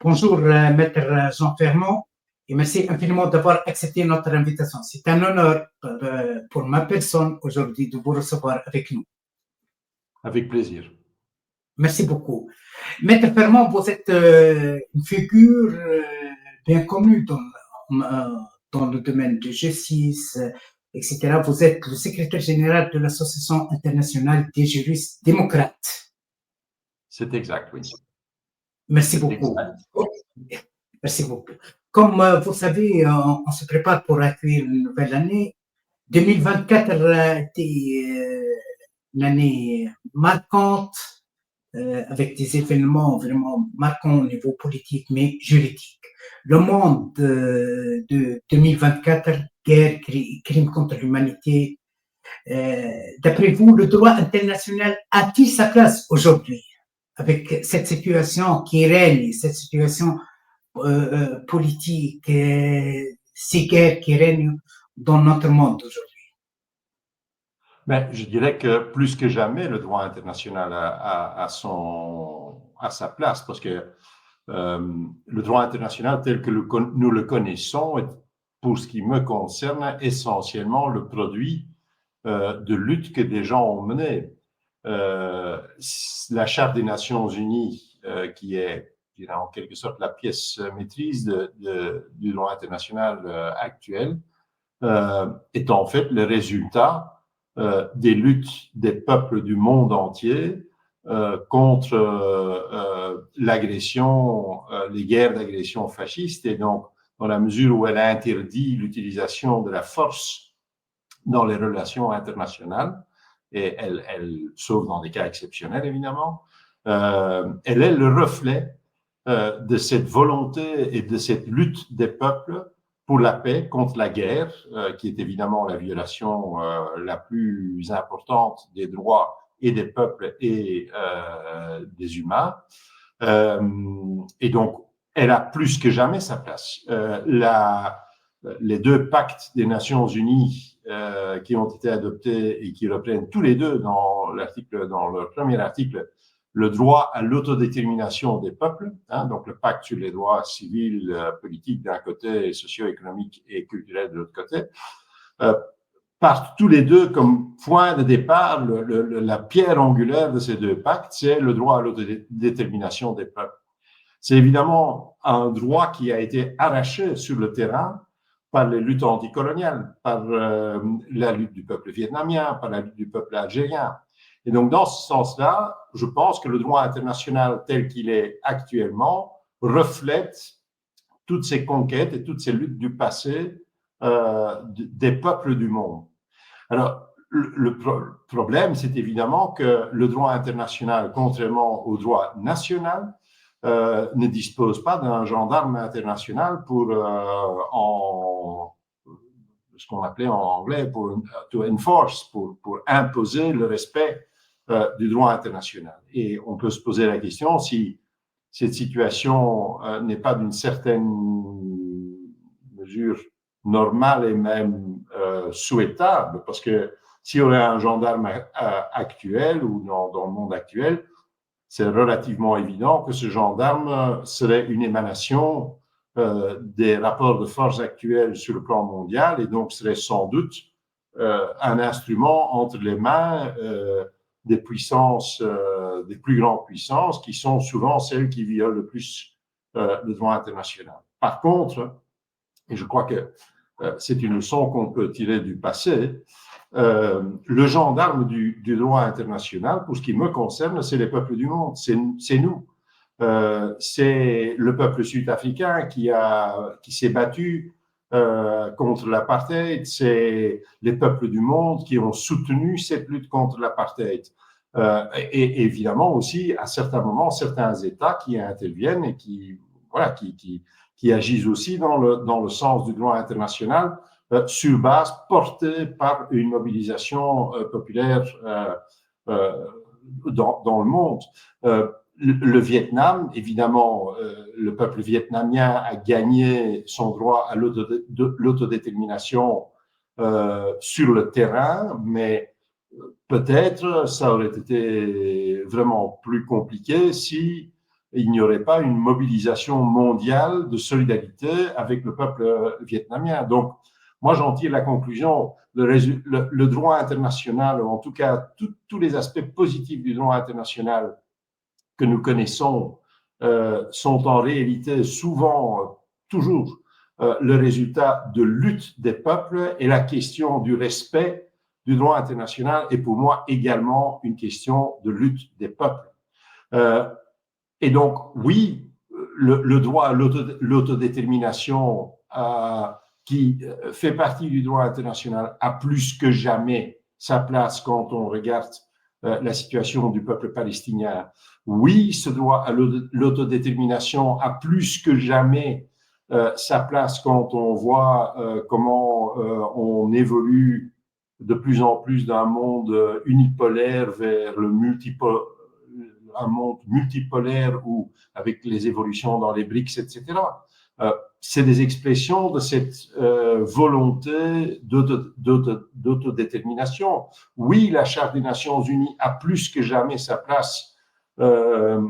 Bonjour, Maître Jean Fermont, et merci infiniment d'avoir accepté notre invitation. C'est un honneur pour ma personne aujourd'hui de vous recevoir avec nous. Avec plaisir. Merci beaucoup. Maître Fermont, vous êtes une figure bien connue dans le domaine de justice, etc. Vous êtes le secrétaire général de l'Association internationale des juristes démocrates. C'est exact, oui. Merci beaucoup. Exact. Merci beaucoup. Comme vous savez, on se prépare pour accueillir une nouvelle année. 2024 a été une année marquante, avec des événements vraiment marquants au niveau politique, mais juridique. Le monde de 2024, guerre, crime contre l'humanité, d'après vous, le droit international a-t-il sa place aujourd'hui avec cette situation qui règne, cette situation politique, ces guerres qui règnent dans notre monde aujourd'hui? Mais je dirais que plus que jamais, le droit international a sa place parce que le droit international tel que nous le connaissons est, pour ce qui me concerne, essentiellement le produit de luttes que des gens ont menées. La Charte des Nations Unies, qui est en quelque sorte la pièce maîtrise du droit international actuel, est en fait le résultat des luttes des peuples du monde entier contre l'agression, les guerres d'agression fasciste, et donc dans la mesure où elle a interdit l'utilisation de la force dans les relations internationales, et elle sauf dans des cas exceptionnels évidemment, elle est le reflet de cette volonté et de cette lutte des peuples pour la paix contre la guerre, qui est évidemment la violation la plus importante des droits et des peuples et des humains. Et donc, elle a plus que jamais sa place. Les deux pactes des Nations Unies qui ont été adoptés et qui reprennent tous les deux dans leur premier article, le droit à l'autodétermination des peuples, donc le pacte sur les droits civils, politiques d'un côté, socio-économiques et culturels de l'autre côté, partent tous les deux comme point de départ, la pierre angulaire de ces deux pactes, c'est le droit à l'autodétermination des peuples. C'est évidemment un droit qui a été arraché sur le terrain par les luttes anticoloniales, par la lutte du peuple vietnamien, par la lutte du peuple algérien. Et donc, dans ce sens-là, je pense que le droit international tel qu'il est actuellement reflète toutes ces conquêtes et toutes ces luttes du passé des peuples du monde. Alors, le problème, c'est évidemment que le droit international, contrairement au droit national, ne dispose pas d'un gendarme international pour ce qu'on appelait en anglais to enforce, pour imposer le respect du droit international. Et on peut se poser la question si cette situation n'est pas d'une certaine mesure normale et même souhaitable, parce que si on a un gendarme actuel ou dans le monde actuel, c'est relativement évident que ce gendarme serait une émanation des rapports de force actuels sur le plan mondial et donc serait sans doute un instrument entre les mains des puissances, des plus grandes puissances qui sont souvent celles qui violent le plus le droit international. Par contre, et je crois que c'est une leçon qu'on peut tirer du passé, le gendarme du droit international, pour ce qui me concerne, c'est les peuples du monde, c'est nous. C'est le peuple sud-africain qui s'est battu contre l'apartheid, c'est les peuples du monde qui ont soutenu cette lutte contre l'apartheid. Et évidemment aussi, à certains moments, certains États qui interviennent et qui agissent aussi dans le sens du droit international, sur base portée par une mobilisation populaire dans le monde. Le Vietnam, évidemment, le peuple vietnamien a gagné son droit à l'autodétermination sur le terrain, mais peut-être ça aurait été vraiment plus compliqué si il n'y aurait pas une mobilisation mondiale de solidarité avec le peuple vietnamien. Donc, moi, j'en tire la conclusion, le droit international, ou en tout cas tous les aspects positifs du droit international que nous connaissons, sont en réalité souvent, toujours, le résultat de lutte des peuples, et la question du respect du droit international est pour moi également une question de lutte des peuples. Et donc, oui, le droit à l'autodétermination qui fait partie du droit international a plus que jamais sa place quand on regarde la situation du peuple palestinien. Oui, ce droit à l'autodétermination a plus que jamais sa place quand on voit comment on évolue de plus en plus d'un monde unipolaire vers un monde multipolaire ou avec les évolutions dans les BRICS, etc. C'est des expressions de cette volonté d'autodétermination. Oui, la Charte des Nations Unies a plus que jamais sa place dans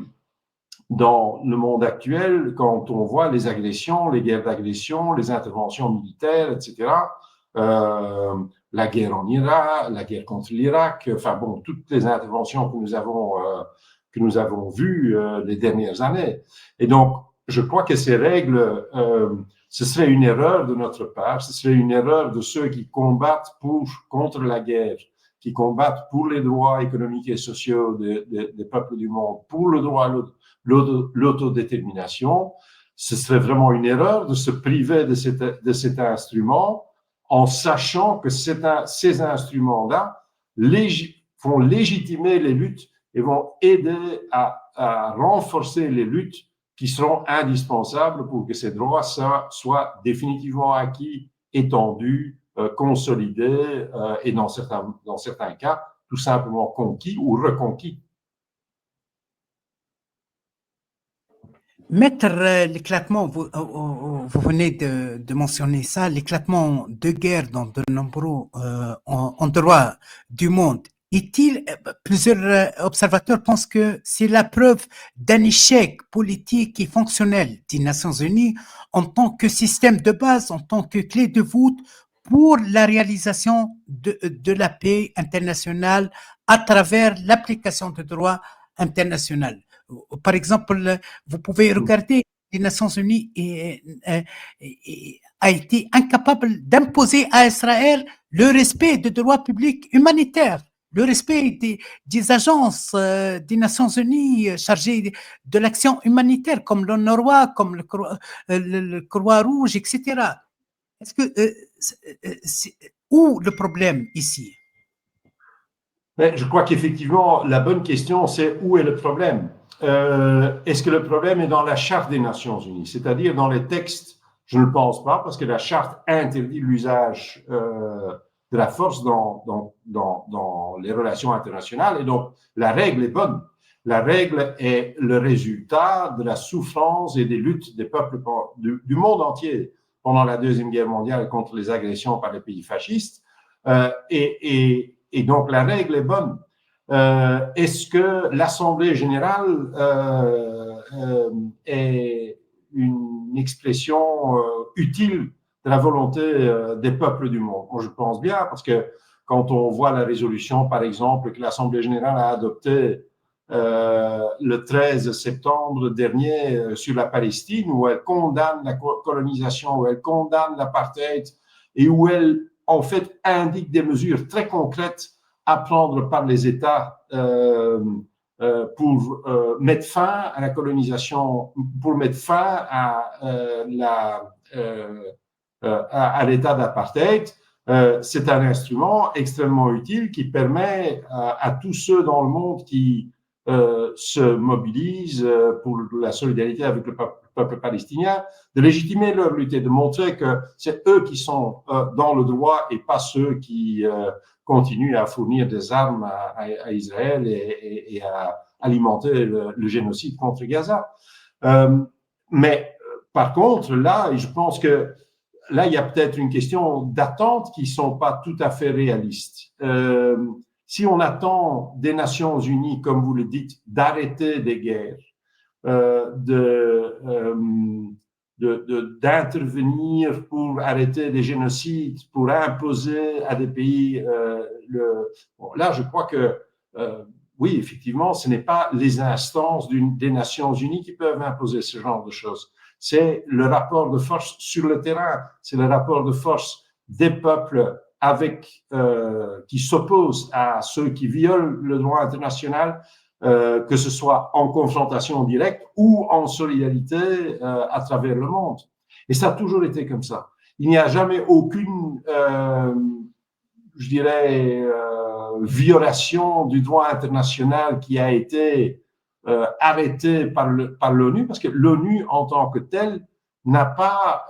le monde actuel quand on voit les agressions, les guerres d'agression, les interventions militaires, etc. La guerre en Irak, la guerre contre l'Irak, enfin bon, toutes les interventions que nous avons vues les dernières années. Et donc, je crois que ces règles, ce serait une erreur de notre part, ce serait une erreur de ceux qui combattent contre la guerre, qui combattent pour les droits économiques et sociaux des peuples du monde, pour le droit à l'autodétermination. Ce serait vraiment une erreur de se priver de cet instrument en sachant que ces instruments-là vont légitimer les luttes et vont aider à renforcer les luttes qui seront indispensables pour que ces droits soient définitivement acquis, étendus, consolidés et dans certains cas, tout simplement conquis ou reconquis. Maître, l'éclatement, vous venez de mentionner ça, l'éclatement de guerre dans de nombreux endroits du monde. Plusieurs observateurs pensent que c'est la preuve d'un échec politique et fonctionnel des Nations Unies en tant que système de base, en tant que clé de voûte pour la réalisation de la paix internationale à travers l'application du droit international. Par exemple, vous pouvez regarder les Nations Unies a été incapable d'imposer à Israël le respect des droits publics humanitaires, le respect des agences des Nations Unies chargées de l'action humanitaire, comme l'ONURWA, comme le Croix-Rouge, etc. Est-ce que c'est où le problème ici? Mais je crois qu'effectivement, la bonne question, c'est où est le problème? Est-ce que le problème est dans la Charte des Nations Unies, c'est-à-dire dans les textes? Je ne le pense pas, parce que la Charte interdit l'usage de la force dans les relations internationales, et donc la règle est bonne. La règle est le résultat de la souffrance et des luttes des peuples du monde entier pendant la Deuxième Guerre mondiale contre les agressions par les pays fascistes, et donc la règle est bonne. Est-ce que l'Assemblée générale est une expression utile de la volonté des peuples du monde? Moi, je pense bien, parce que quand on voit la résolution, par exemple, que l'Assemblée générale a adoptée le 13 septembre dernier sur la Palestine, où elle condamne la colonisation, où elle condamne l'apartheid, et où elle, en fait, indique des mesures très concrètes à prendre par les États pour mettre fin à la colonisation, pour mettre fin à l'état d'apartheid. C'est un instrument extrêmement utile qui permet à tous ceux dans le monde qui se mobilisent pour la solidarité avec le peuple palestinien de légitimer leur lutte et de montrer que c'est eux qui sont dans le droit et pas ceux qui continuent à fournir des armes à Israël et à alimenter le génocide contre Gaza. Mais par contre, là, je pense que là, il y a peut-être une question d'attente qui ne sont pas tout à fait réalistes. Si on attend des Nations Unies, comme vous le dites, d'arrêter des guerres, d'intervenir pour arrêter des génocides, pour imposer à des pays Bon, là, je crois que oui, effectivement, ce n'est pas les instances des Nations Unies qui peuvent imposer ce genre de choses. C'est le rapport de force sur le terrain, c'est le rapport de force des peuples qui s'opposent à ceux qui violent le droit international, que ce soit en confrontation directe ou en solidarité à travers le monde. Et ça a toujours été comme ça. Il n'y a jamais aucune, je dirais, violation du droit international qui a été arrêtée par l'ONU, parce que l'ONU en tant que telle n'a pas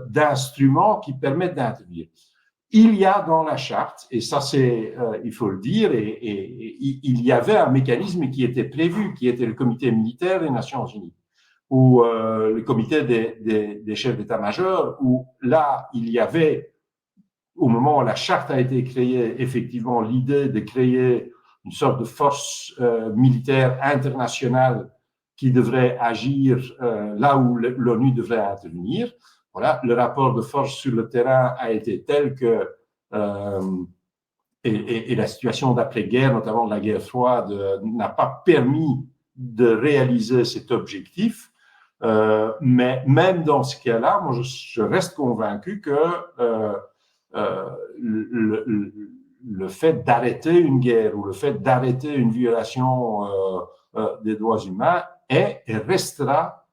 d'instruments qui permettent d'intervenir. Il y a dans la charte, et ça c'est, il faut le dire, et il y avait un mécanisme qui était prévu, qui était le comité militaire des Nations Unies, ou le comité des chefs d'état-major, où là, il y avait, au moment où la charte a été créée, effectivement, l'idée de créer une sorte de force militaire internationale qui devrait agir là où l'ONU devrait intervenir. Voilà, le rapport de force sur le terrain a été tel que et la situation d'après-guerre, notamment de la guerre froide, n'a pas permis de réaliser cet objectif. Mais même dans ce cas-là, moi, je reste convaincu que le fait d'arrêter une guerre ou le fait d'arrêter une violation des droits humains est et restera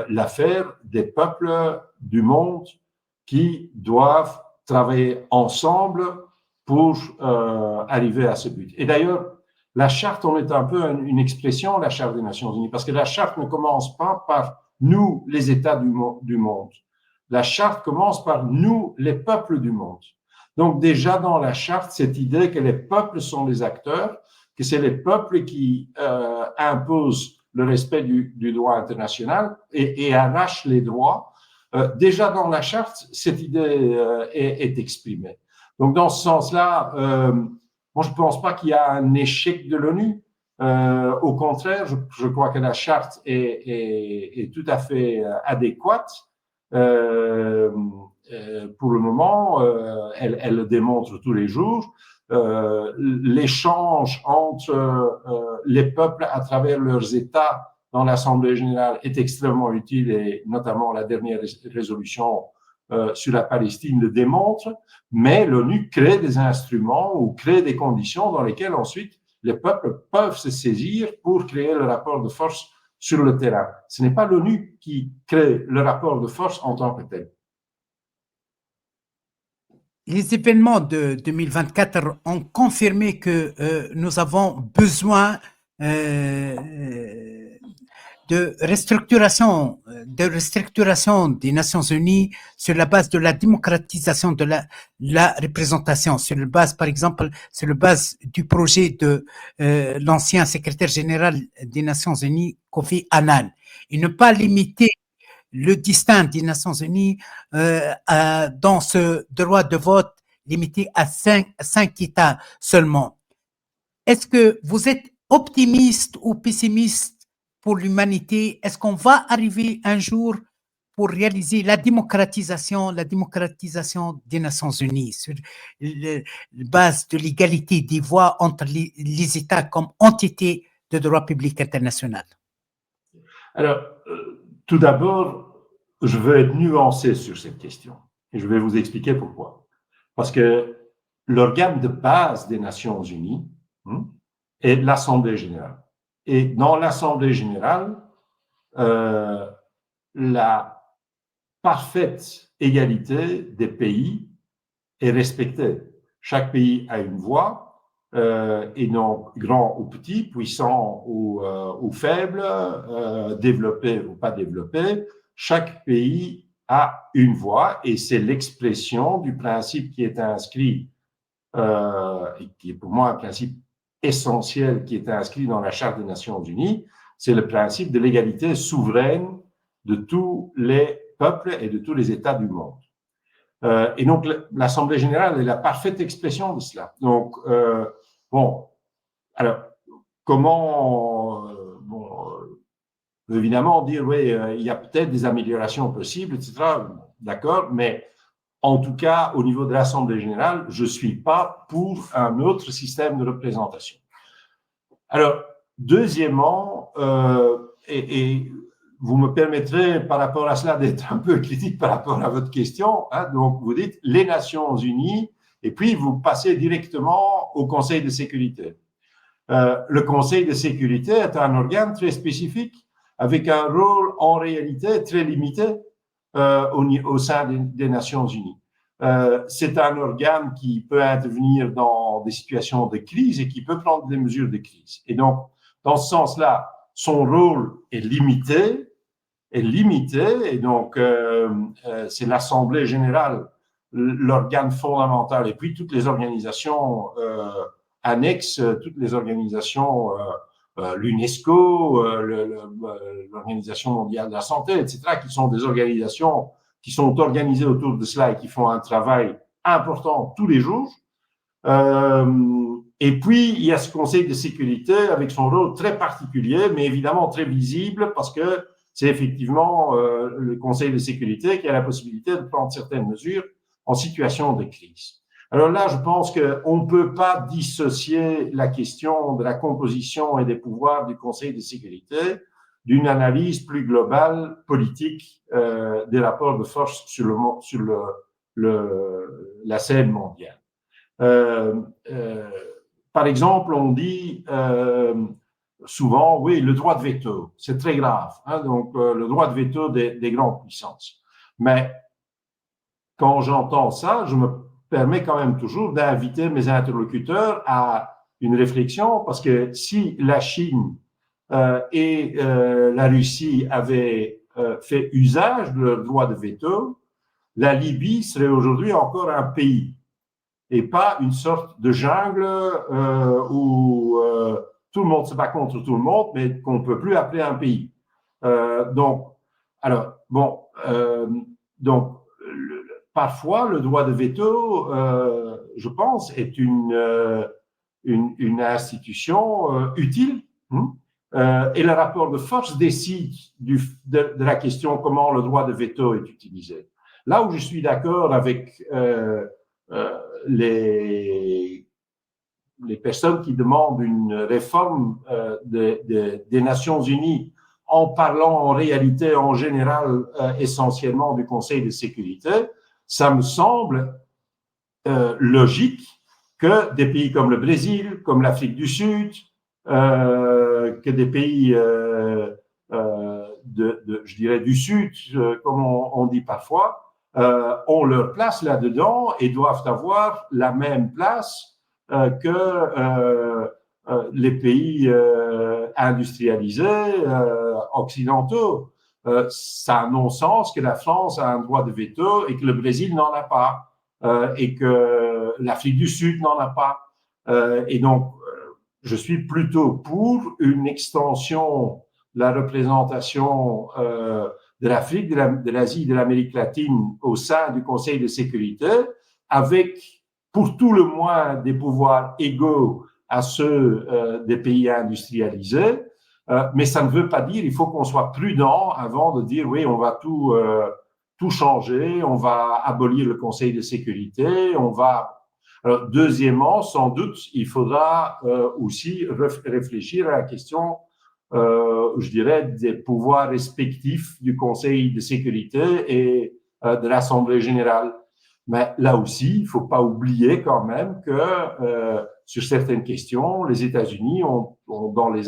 l'affaire des peuples du monde qui doivent travailler ensemble pour arriver à ce but. Et d'ailleurs, la charte, on est un peu une expression, la charte des Nations Unies, parce que la charte ne commence pas par nous, les États du monde. La charte commence par nous, les peuples du monde. Donc déjà dans la charte, cette idée que les peuples sont les acteurs, que c'est les peuples qui imposent le respect du droit international et arrachent les droits. Déjà dans la charte, cette idée est exprimée. Donc dans ce sens-là, moi je ne pense pas qu'il y a un échec de l'ONU. Au contraire, je crois que la charte est tout à fait adéquate. Pour le moment, elle le démontre tous les jours. L'échange entre les peuples à travers leurs États dans l'Assemblée générale est extrêmement utile et notamment la dernière résolution sur la Palestine le démontre, mais l'ONU crée des instruments ou crée des conditions dans lesquelles ensuite les peuples peuvent se saisir pour créer le rapport de force sur le terrain. Ce n'est pas l'ONU qui crée le rapport de force en tant que tel. Les événements de 2024 ont confirmé que nous avons besoin de restructuration des Nations Unies sur la base de la démocratisation de la représentation, sur la base, par exemple, sur la base du projet de l'ancien secrétaire général des Nations Unies, Kofi Annan, et ne pas limiter le distinct des Nations Unies dans ce droit de vote limité à 5 États seulement. Est-ce que vous êtes optimiste ou pessimiste pour l'humanité? Est-ce qu'on va arriver un jour pour réaliser la démocratisation des Nations Unies sur la base de l'égalité des voix entre les États comme entité de droit public international? Alors, tout d'abord, je veux être nuancé sur cette question et je vais vous expliquer pourquoi. Parce que l'organe de base des Nations Unies est l'Assemblée générale. Et dans l'Assemblée générale, la parfaite égalité des pays est respectée. Chaque pays a une voix, et donc grand ou petit, puissant ou faible, développé ou pas développé. Chaque pays a une voix et c'est l'expression du principe qui est inscrit, et qui est pour moi un principe essentiel qui est inscrit dans la Charte des Nations Unies, c'est le principe de l'égalité souveraine de tous les peuples et de tous les États du monde. Et donc, l'Assemblée générale est la parfaite expression de cela. Donc, bon, alors, comment, évidemment dire, oui, il y a peut-être des améliorations possibles, etc. D'accord, mais en tout cas, au niveau de l'Assemblée générale, je ne suis pas pour un autre système de représentation. Alors, deuxièmement, et vous me permettrez par rapport à cela d'être un peu critique par rapport à votre question, hein, donc vous dites les Nations Unies, et puis vous passez directement au Conseil de sécurité. Le Conseil de sécurité est un organe très spécifique, avec un rôle en réalité très limité au sein des Nations Unies. C'est un organe qui peut intervenir dans des situations de crise et qui peut prendre des mesures de crise. Et donc, dans ce sens-là, son rôle est limité, et donc c'est l'Assemblée générale, l'organe fondamental, et puis toutes les organisations annexes, toutes les organisations, l'UNESCO, l'Organisation mondiale de la santé, etc., qui sont des organisations qui sont organisées autour de cela et qui font un travail important tous les jours. Et puis, il y a ce Conseil de sécurité avec son rôle très particulier, mais évidemment très visible, parce que c'est effectivement le Conseil de sécurité qui a la possibilité de prendre certaines mesures en situation de crise. Alors là, je pense qu'on ne peut pas dissocier la question de la composition et des pouvoirs du Conseil de sécurité d'une analyse plus globale, politique, des rapports de force sur la scène mondiale. Par exemple, on dit souvent, oui, le droit de veto, c'est très grave, hein, donc le droit de veto des grandes puissances. Mais quand j'entends ça, je me permets quand même toujours d'inviter mes interlocuteurs à une réflexion, parce que si la Chine et la Russie avaient fait usage de leur droit de veto, la Libye serait aujourd'hui encore un pays et pas une sorte de jungle où tout le monde se bat contre tout le monde, mais qu'on ne peut plus appeler un pays. Donc, parfois, le droit de veto, je pense, est une institution utile. Et le rapport de force décide de la question comment le droit de veto est utilisé. Là où je suis d'accord avec les personnes qui demandent une réforme des Nations Unies en parlant en réalité, en général, essentiellement du Conseil de sécurité, ça me semble logique que des pays comme le Brésil, comme l'Afrique du Sud, que des pays, je dirais, du Sud, comme on dit parfois, ont leur place là-dedans et doivent avoir la même place que les pays industrialisés, occidentaux. Ça a non-sens que la France a un droit de veto et que le Brésil n'en a pas, et que l'Afrique du Sud n'en a pas. Et donc, je suis plutôt pour une extension de la représentation de l'Afrique, de l'Asie, de l'Amérique latine au sein du Conseil de sécurité, avec pour tout le moins des pouvoirs égaux à ceux des pays industrialisés. Mais ça ne veut pas dire, il faut qu'on soit prudent avant de dire oui, on va tout changer, on va abolir le Conseil de sécurité, on va... Alors, deuxièmement, sans doute, il faudra aussi réfléchir à la question, je dirais, des pouvoirs respectifs du Conseil de sécurité et de l'Assemblée générale. Mais là aussi, il ne faut pas oublier quand même que sur certaines questions, les États-Unis ont dans les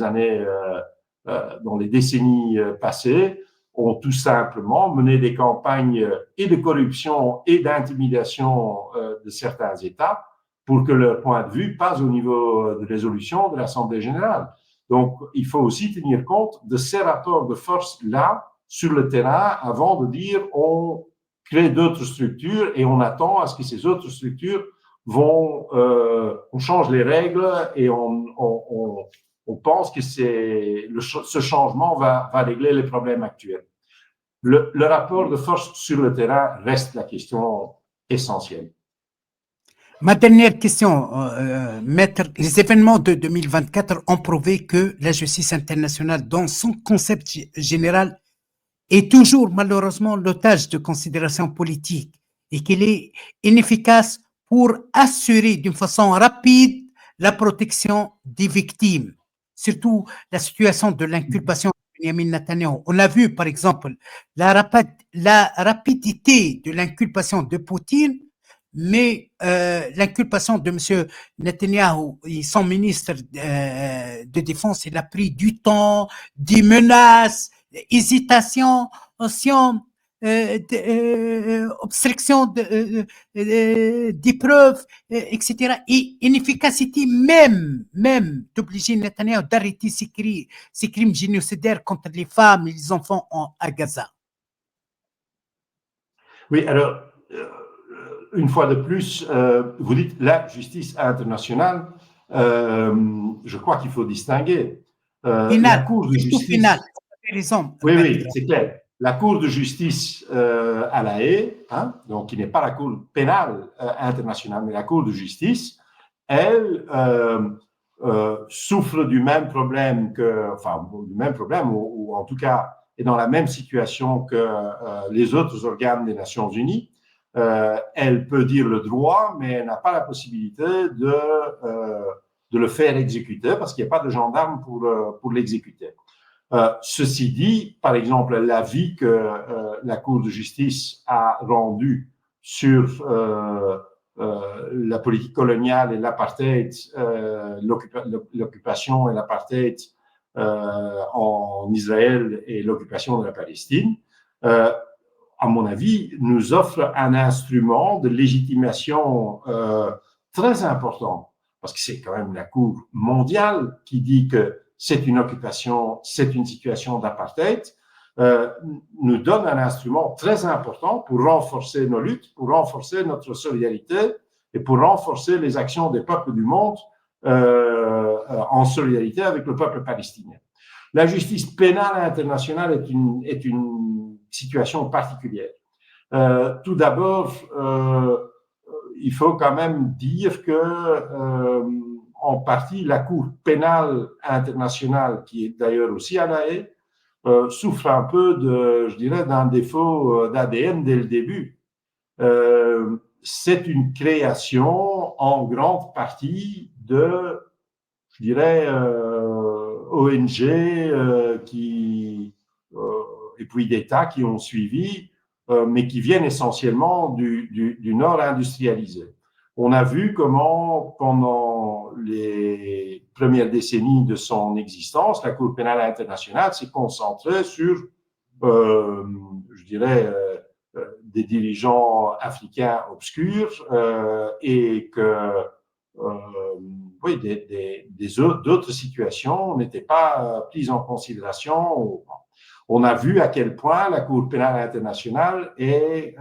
décennies passées, ont tout simplement mené des campagnes et de corruption et d'intimidation de certains États pour que leur point de vue passe au niveau de résolution de l'Assemblée générale. Donc, il faut aussi tenir compte de ces rapports de force-là sur le terrain avant de dire on crée d'autres structures et on attend à ce que ces autres structures on change les règles et on pense que ce changement va régler les problèmes actuels. Le rapport de force sur le terrain reste la question essentielle. Ma dernière question, Maître. Les événements de 2024 ont prouvé que la justice internationale, dans son concept général, est toujours malheureusement l'otage de considérations politiques et qu'elle est inefficace pour assurer d'une façon rapide la protection des victimes, surtout la situation de l'inculpation de Benjamin Netanyahu. On a vu par exemple la rapidité de l'inculpation de Poutine, mais l'inculpation de M. Netanyahu et son ministre de Défense, il a pris du temps, des menaces, hésitation, option, obstruction des preuves, etc. Et inefficacité même d'obliger Netanyahu d'arrêter ses crimes génocidaires contre les femmes et les enfants à Gaza. Oui, alors, une fois de plus, vous dites la justice internationale, je crois qu'il faut distinguer. La Cour de justice. Oui, oui, c'est clair. La Cour de justice à La Haye, hein, donc qui n'est pas la Cour pénale internationale, mais la Cour de justice, elle souffre du même problème ou en tout cas est dans la même situation que les autres organes des Nations Unies. Elle peut dire le droit, mais elle n'a pas la possibilité de le faire exécuter parce qu'il n'y a pas de gendarme pour l'exécuter. Ceci dit, par exemple, l'avis que la Cour de justice a rendu sur la politique coloniale et l'apartheid, l'occupation et l'apartheid en Israël et l'occupation de la Palestine, à mon avis, nous offre un instrument de légitimation très important, parce que c'est quand même la Cour mondiale qui dit que c'est une occupation, c'est une situation d'apartheid, nous donne un instrument très important pour renforcer nos luttes, pour renforcer notre solidarité et pour renforcer les actions des peuples du monde en solidarité avec le peuple palestinien. La justice pénale internationale est une situation particulière. Tout d'abord, il faut quand même dire que en partie, la Cour pénale internationale, qui est d'ailleurs aussi à La Haye, souffre un peu d'un défaut d'ADN dès le début. C'est une création en grande partie de, ONG et puis d'États qui ont suivi, mais qui viennent essentiellement du Nord industrialisé. On a vu comment, pendant les premières décennies de son existence, la Cour pénale internationale s'est concentrée sur, des dirigeants africains obscurs et que, d'autres situations n'étaient pas prises en considération. On a vu à quel point la Cour pénale internationale est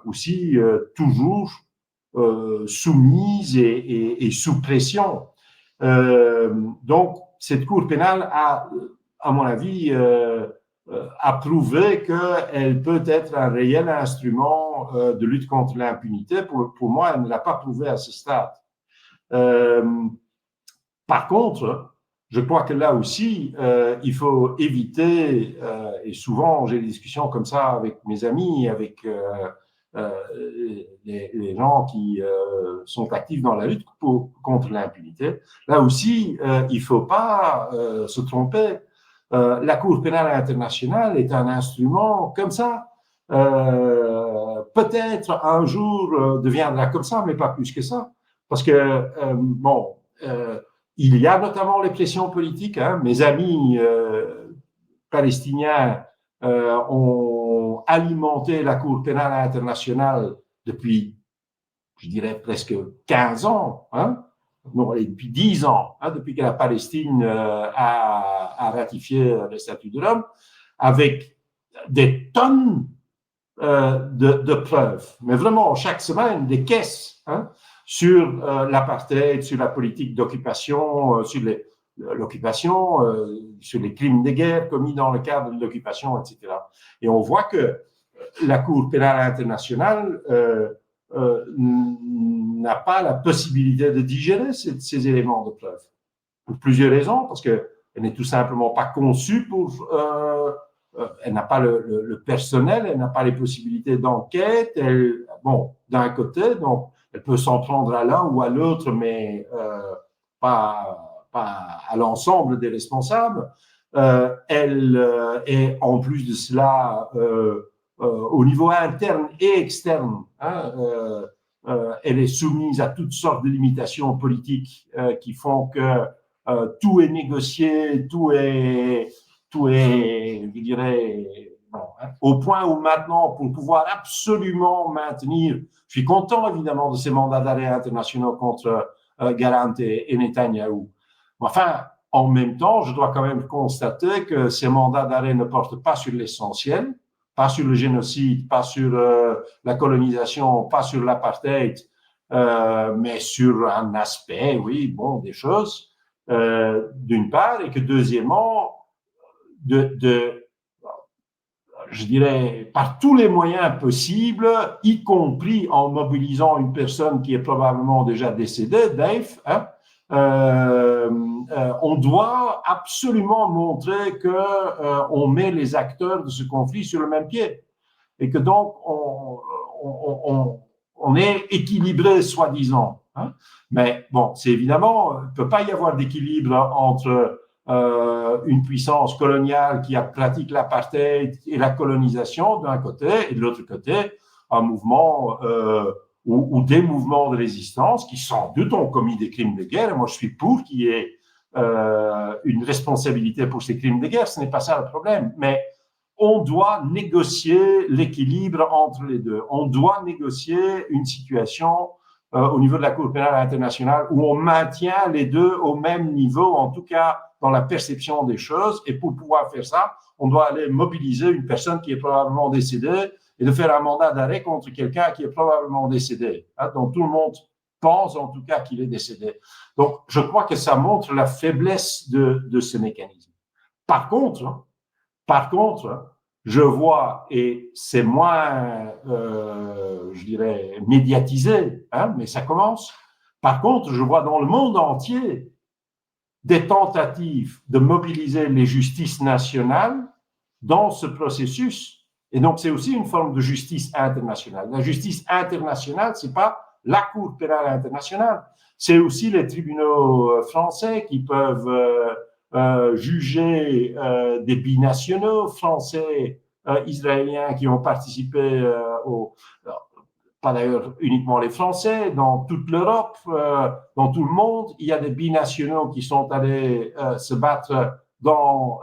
aussi toujours soumise et sous pression. Donc, cette Cour pénale a, à mon avis, a prouvé qu'elle peut être un réel instrument de lutte contre l'impunité. Pour moi, elle ne l'a pas prouvé à ce stade. Par contre, je crois que là aussi, il faut éviter, et souvent j'ai des discussions comme ça avec mes amis, avec les gens qui sont actifs dans la lutte contre l'impunité. Là aussi, il ne faut pas se tromper. La Cour pénale internationale est un instrument comme ça. Peut-être un jour deviendra comme ça, mais pas plus que ça. Parce que, il y a notamment les pressions politiques. Hein. Mes amis palestiniens ont alimenté la Cour pénale internationale depuis, je dirais, presque 15 ans. Hein. Non, depuis 10 ans, hein, depuis que la Palestine a ratifié le statut de l'homme, avec des tonnes de preuves. Mais vraiment, chaque semaine, des caisses, hein, sur l'apartheid, sur la politique d'occupation, sur l'occupation, sur les crimes de guerre commis dans le cadre de l'occupation, etc. Et on voit que la Cour pénale internationale n'a pas la possibilité de digérer ces éléments de preuve. Pour plusieurs raisons, parce qu'elle n'est tout simplement pas conçue pour... elle n'a pas le personnel, elle n'a pas les possibilités d'enquête. Bon, d'un côté, donc, elle peut s'en prendre à l'un ou à l'autre, mais pas à l'ensemble des responsables. Et en plus de cela, au niveau interne et externe, elle est soumise à toutes sortes de limitations politiques qui font que tout est négocié, tout est, je dirais, bon, au point où maintenant, pour pouvoir absolument maintenir, je suis content évidemment de ces mandats d'arrêt internationaux contre Gallant et Netanyahou. Enfin, en même temps, je dois quand même constater que ces mandats d'arrêt ne portent pas sur l'essentiel, pas sur le génocide, pas sur la colonisation, pas sur l'apartheid, mais sur un aspect, oui, bon, des choses, d'une part, et que deuxièmement, je dirais, par tous les moyens possibles, y compris en mobilisant une personne qui est probablement déjà décédée, Dave, hein, on doit absolument montrer que on met les acteurs de ce conflit sur le même pied et que donc on est équilibré, soi-disant. Hein. Mais bon, c'est évidemment, il ne peut pas y avoir d'équilibre entre une puissance coloniale qui pratique l'apartheid et la colonisation d'un côté, et de l'autre côté, un mouvement ou des mouvements de résistance qui sans doute ont commis des crimes de guerre. Et moi, je suis pour qu'il y ait une responsabilité pour ces crimes de guerre. Ce n'est pas ça le problème. Mais on doit négocier l'équilibre entre les deux. On doit négocier une situation au niveau de la Cour pénale internationale où on maintient les deux au même niveau, en tout cas dans la perception des choses. Et pour pouvoir faire ça, on doit aller mobiliser une personne qui est probablement décédée et de faire un mandat d'arrêt contre quelqu'un qui est probablement décédé, hein, dont tout le monde pense en tout cas qu'il est décédé. Donc, je crois que ça montre la faiblesse de ce mécanisme. Par contre, je vois, et c'est moins, je dirais, médiatisé, hein, mais ça commence. Par contre, je vois dans le monde entier des tentatives de mobiliser les justices nationales dans ce processus. Et donc, c'est aussi une forme de justice internationale. La justice internationale, c'est pas la Cour pénale internationale. C'est aussi les tribunaux français qui peuvent juger des binationaux français, israéliens qui ont participé pas d'ailleurs uniquement les Français, dans toute l'Europe, dans tout le monde, il y a des binationaux qui sont allés se battre dans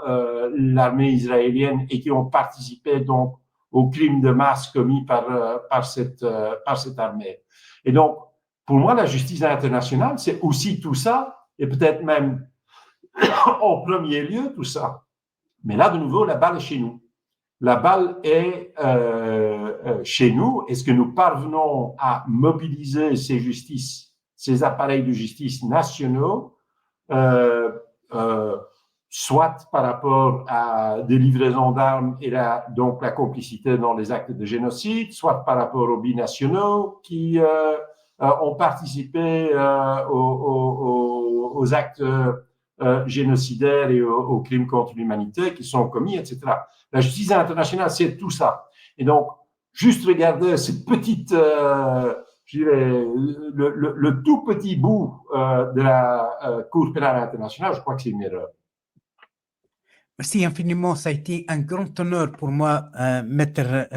l'armée israélienne et qui ont participé donc aux crimes de masse commis par cette armée. Et donc, pour moi, la justice internationale, c'est aussi tout ça, et peut-être même en premier lieu tout ça. Mais là, de nouveau, la balle est chez nous. La balle est chez nous. Est-ce que nous parvenons à mobiliser ces justices, ces appareils de justice nationaux, soit par rapport à des livraisons d'armes et donc la complicité dans les actes de génocide, soit par rapport aux binationaux qui ont participé aux actes génocidaires et aux crimes contre l'humanité qui sont commis, etc. La justice internationale, c'est tout ça. Et donc, juste regarder cette petite, je dirais, le tout petit bout de la Cour pénale internationale, je crois que c'est une erreur. Merci infiniment. Ça a été un grand honneur pour moi, Maître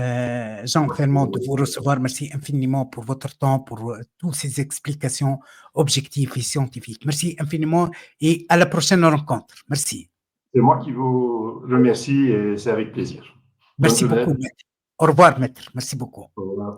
Jean Fermont, de vous recevoir. Merci infiniment pour votre temps, pour toutes ces explications objectives et scientifiques. Merci infiniment et à la prochaine rencontre. Merci. C'est moi qui vous remercie et c'est avec plaisir. Merci beaucoup, Maître. Au revoir, Maître. Merci beaucoup. Au revoir.